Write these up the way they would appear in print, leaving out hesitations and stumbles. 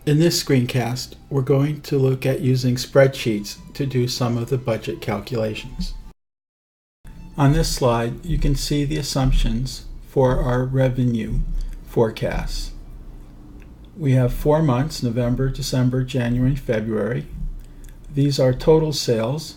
In this screencast, we're going to look at using spreadsheets to do some of the budget calculations. On this slide, you can see the assumptions for our revenue forecasts. We have 4 months, November, December, January, and February. These are total sales.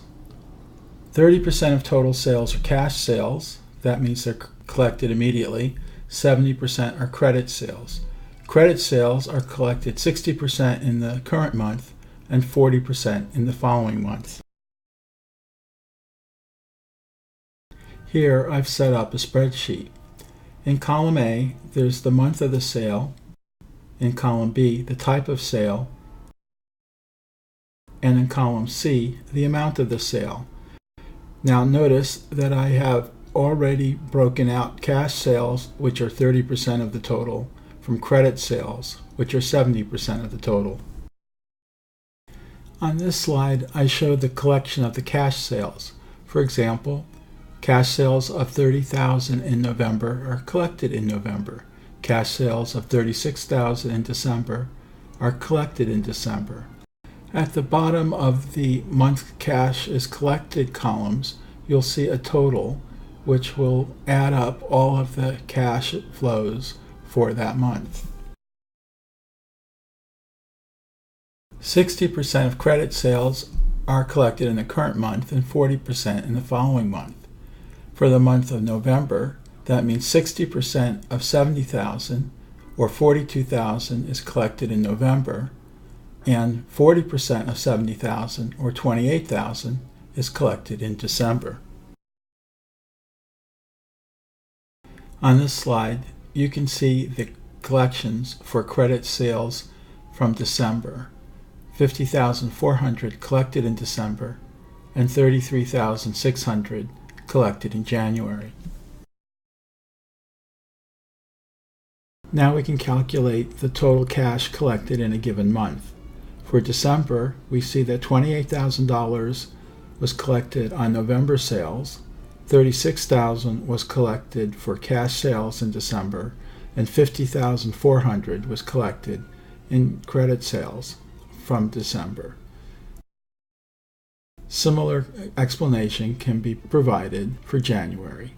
30% of total sales are cash sales. That means they're collected immediately. 70% are credit sales. Credit sales are collected 60% in the current month and 40% in the following month. Here I've set up a spreadsheet. In column A, there's the month of the sale. In column B, the type of sale. And in column C, the amount of the sale. Now notice that I have already broken out cash sales, which are 30% of the total, from credit sales, which are 70% of the total. On this slide, I showed the collection of the cash sales. For example, cash sales of $30,000 in November are collected in November. Cash sales of $36,000 in December are collected in December. At the bottom of the month cash is collected columns, you'll see a total which will add up all of the cash flows for that month. 60% of credit sales are collected in the current month and 40% in the following month. For the month of November, that means 60% of $70,000 or $42,000 is collected in November, and 40% of $70,000 or $28,000 is collected in December. On this slide, you can see the collections for credit sales from December. $50,400 collected in December and $33,600 collected in January. Now we can calculate the total cash collected in a given month. For December, we see that $28,000 was collected on November sales, $36,000 was collected for cash sales in December, and $50,400 was collected in credit sales from December. Similar explanation can be provided for January.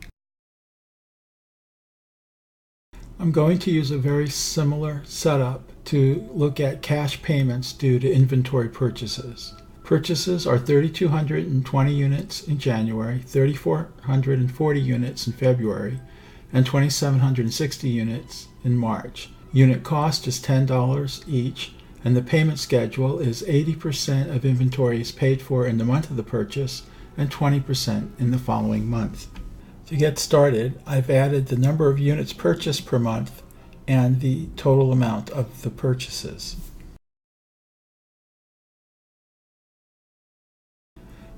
I'm going to use a very similar setup to look at cash payments due to inventory purchases. Purchases are 3,220 units in January, 3,440 units in February, and 2,760 units in March. Unit cost is $10 each, and the payment schedule is 80% of inventory is paid for in the month of the purchase and 20% in the following month. To get started, I've added the number of units purchased per month and the total amount of the purchases.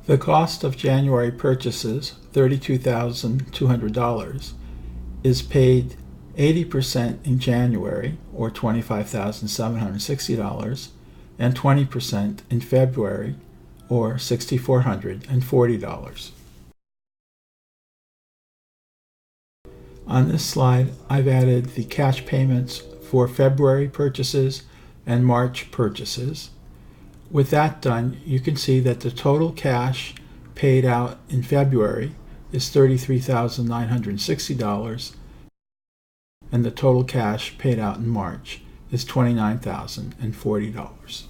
The cost of January purchases, $32,200, is paid 80% in January, or $25,760, and 20% in February, or $6,440. On this slide, I've added the cash payments for February purchases and March purchases. With that done, you can see that the total cash paid out in February is $33,960, and the total cash paid out in March is $29,040.